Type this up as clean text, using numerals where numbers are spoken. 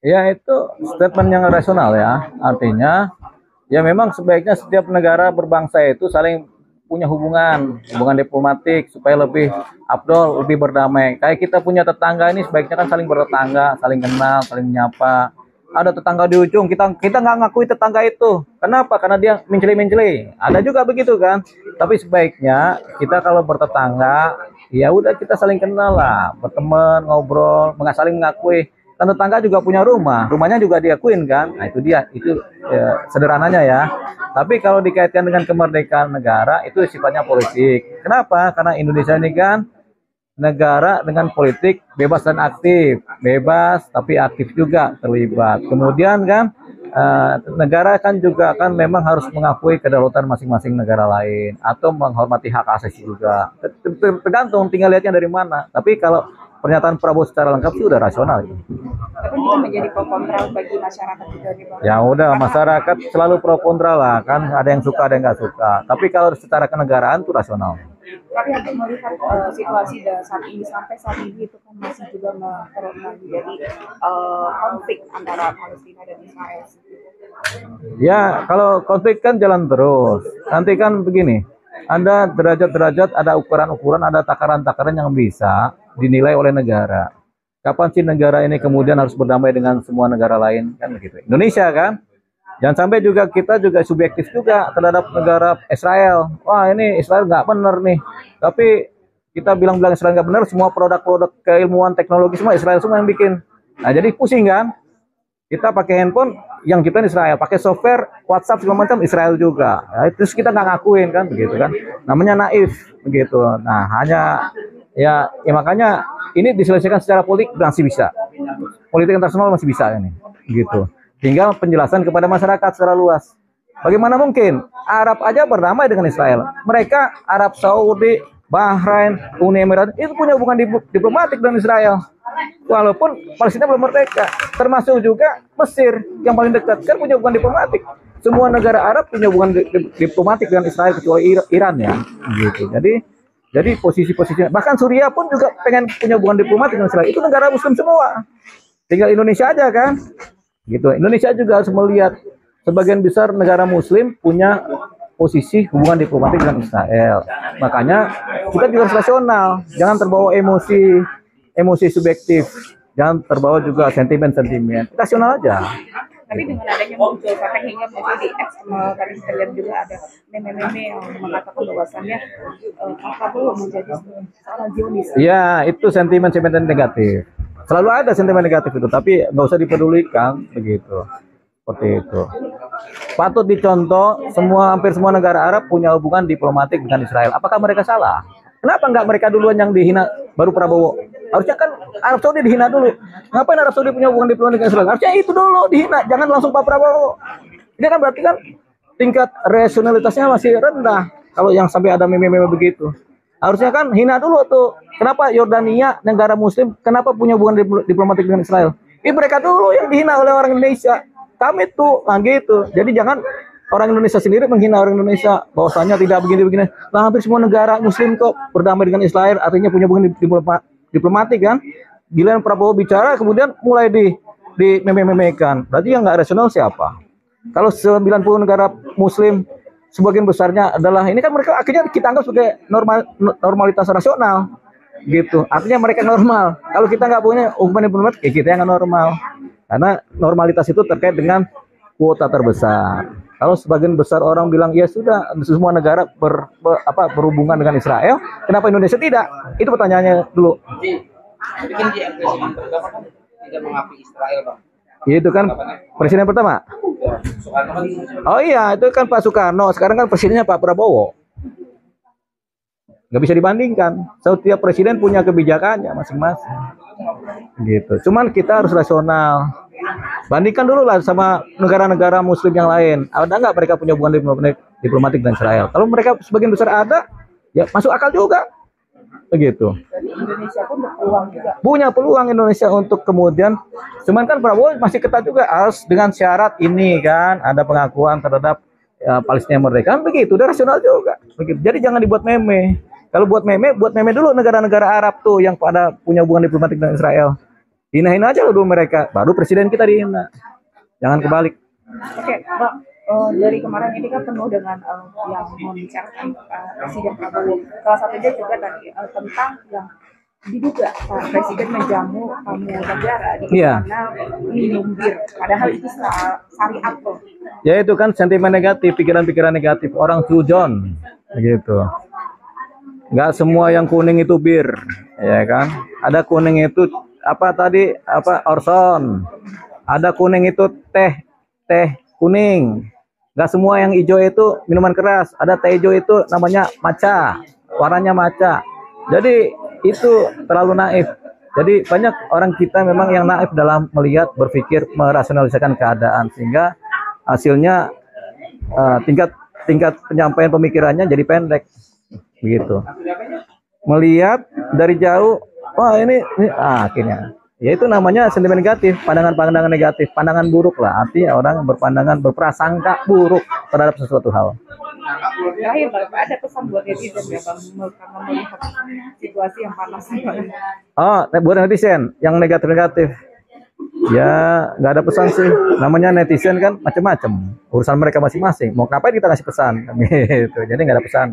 Ya itu statement yang rasional ya. Artinya ya memang sebaiknya setiap negara berbangsa itu saling punya hubungan diplomatik supaya lebih afdol, lebih berdamai. Kayak kita punya tetangga ini sebaiknya kan saling bertetangga, saling kenal, saling menyapa. Ada tetangga di ujung, kita kita nggak ngakui tetangga itu. Kenapa? Karena dia menceli-menceli. Ada juga begitu kan. Tapi sebaiknya kita kalau bertetangga, ya udah kita saling kenal lah, berteman, ngobrol, nggak saling mengakui. Kan tetangga juga punya rumah, rumahnya juga diakuin kan. Nah itu dia, itu ya, sederhananya ya. Tapi kalau dikaitkan dengan kemerdekaan negara itu sifatnya politik. Kenapa? Karena Indonesia ini kan negara dengan politik bebas dan aktif, bebas tapi aktif juga terlibat. Kemudian kan negara kan juga kan memang harus mengakui kedaulatan masing-masing negara lain atau menghormati hak asasi juga. Tergantung tinggal lihatnya dari mana. Tapi kalau pernyataan Prabowo secara lengkap sih udah rasional. Tapi itu menjadi pro kontra bagi masyarakat juga nih Bang. Ya udah masyarakat selalu pro kontra lah kan, ada yang suka ada yang nggak suka. Tapi kalau secara kenegaraan itu rasional. Tapi aku melihat situasi saat ini sampai saat ini itu kan masih juga menjadi konflik antara Palestina dan Israel. Ya, kalau konflik kan jalan terus. Nanti kan begini, ada derajat-derajat, ada ukuran-ukuran, ada takaran-takaran yang bisa dinilai oleh negara. Kapan sih negara ini kemudian harus berdamai dengan semua negara lain? Kan begitu. Indonesia kan? Jangan sampai juga kita juga subjektif juga terhadap negara Israel. Wah ini Israel nggak benar nih. Tapi kita bilang-bilang Israel nggak benar, semua produk-produk keilmuan teknologi semua Israel semua yang bikin. Nah jadi pusing kan? Kita pakai handphone yang kita Israel, pakai software WhatsApp segala macam Israel juga. Nah, terus kita nggak ngakuin kan begitu kan? Namanya naif begitu. Nah hanya ya makanya ini diselesaikan secara politik masih bisa. Politik internasional masih bisa ini, gitu. Tinggal penjelasan kepada masyarakat secara luas. Bagaimana mungkin Arab aja berdamai dengan Israel? Mereka Arab Saudi, Bahrain, Uni Emirat itu punya hubungan diplomatik dengan Israel. Walaupun Palestina belum merdeka, termasuk juga Mesir yang paling dekat kan punya hubungan diplomatik. Semua negara Arab punya hubungan diplomatik dengan Israel kecuali Iran ya, gitu. Jadi posisi-posisinya bahkan Suriah pun juga pengen punya hubungan diplomatik dengan Israel. Itu negara Muslim semua. Tinggal Indonesia aja kan, gitu. Indonesia juga harus melihat sebagian besar negara Muslim punya posisi hubungan diplomatik dengan Israel. Makanya kita juga harus rasional, jangan terbawa emosi subjektif, jangan terbawa juga sentimen-sentimen. Rasional aja. Tapi dengan adanya muncul sampai hingga muncul di X, tadi kita lihat juga ada meme-meme yang mengatakan bahwasannya Pak Prabowo menjadi seorang Zionis. Ya, itu sentimen-sentimen negatif. Selalu ada sentimen negatif itu, tapi nggak usah dipedulikan begitu. Seperti itu. Patut dicontoh, hampir semua negara Arab punya hubungan diplomatik dengan Israel. Apakah mereka salah? Kenapa nggak mereka duluan yang dihina, baru Prabowo? Harusnya kan Arab Saudi dihina dulu. Ngapain Arab Saudi punya hubungan diplomatik dengan Israel? Harusnya itu dulu dihina, jangan langsung Pak Prabowo. Ini kan berarti kan tingkat rasionalitasnya masih rendah. Kalau yang sampai ada meme-meme begitu. Harusnya kan hina dulu tuh. Kenapa Yordania, negara Muslim, kenapa punya hubungan diplomatik dengan Israel? Ini mereka dulu yang dihina oleh orang Indonesia. Kami tuh, nah gitu. Jadi jangan orang Indonesia sendiri menghina orang Indonesia bahwasanya tidak begini-begini. Nah, hampir semua negara Muslim kok berdamai dengan Israel, artinya punya hubungan diplomatik kan. Giliran Prabowo bicara, kemudian mulai di meme-memekan. Berarti yang nggak rasional siapa? Kalau 90 negara Muslim sebagian besarnya adalah ini kan mereka akhirnya kita anggap sebagai normalitas rasional, gitu. Artinya mereka normal. Kalau kita nggak punya hubungan diplomatik, kita yang nggak normal. Karena normalitas itu terkait dengan kuota terbesar. Kalau sebagian besar orang bilang ya sudah semua negara berhubungan dengan Israel, kenapa Indonesia tidak? Itu pertanyaannya dulu. Bikin dia presiden pertama kan tidak mengakui Israel, Bang. Itu kan presiden pertama. Oh iya, itu kan Pak Soekarno. Sekarang kan presidennya Pak Prabowo. Nggak bisa dibandingkan. Setiap presiden punya kebijakannya masing-masing. Gitu. Cuman kita harus rasional. Bandingkan dulu lah sama negara-negara Muslim yang lain. Ada nggak mereka punya hubungan diplomatik dengan Israel? Kalau mereka sebagian besar ada, ya masuk akal juga. Begitu. Jadi Indonesia pun berpeluang juga. Punya peluang Indonesia untuk kemudian, cuman kan Prabowo masih ketat juga harus dengan syarat ini kan ada pengakuan terhadap Palestina merdeka. Begitu, udah rasional juga. Begitu. Jadi jangan dibuat meme. Kalau buat meme dulu negara-negara Arab tuh yang pada punya hubungan diplomatik dengan Israel. Hina-hina aja dulu mereka, baru presiden kita dihina. Jangan kebalik. Oke, Bang, dari kemarin ini kan penuh dengan yang membicarakan Presiden Prabowo. Salah satunya juga tadi tentang yang diduga Presiden menjamu tamu negara di Iya. mana minum bir. Padahal itu syariat tuh. Ya itu kan sentimen negatif, pikiran-pikiran negatif orang sujon, begitu. Nggak semua yang kuning itu bir, ya kan? Ada kuning itu apa tadi? Apa Orson? Ada kuning itu teh kuning. Nggak semua yang hijau itu minuman keras. Ada teh hijau itu namanya matcha, warnanya matcha. Jadi itu terlalu naif. Jadi banyak orang kita memang yang naif dalam melihat, berpikir, merasionalisasikan keadaan sehingga hasilnya tingkat penyampaian pemikirannya jadi pendek, begitu. Melihat dari jauh, wah ini akhirnya, ya itu namanya sentimen negatif, pandangan-pandangan negatif, pandangan buruk lah. Artinya orang berprasangka buruk terhadap sesuatu hal. Terakhir, Bang, ada pesan buat netizen ya, Bang, karena melihat situasi yang panas banget. Oh, buat netizen yang negatif-negatif, ya nggak ada pesan sih. Namanya netizen kan macam-macam, urusan mereka masing-masing. Mau ngapain kita kasih pesan, gitu. Jadi nggak ada pesan.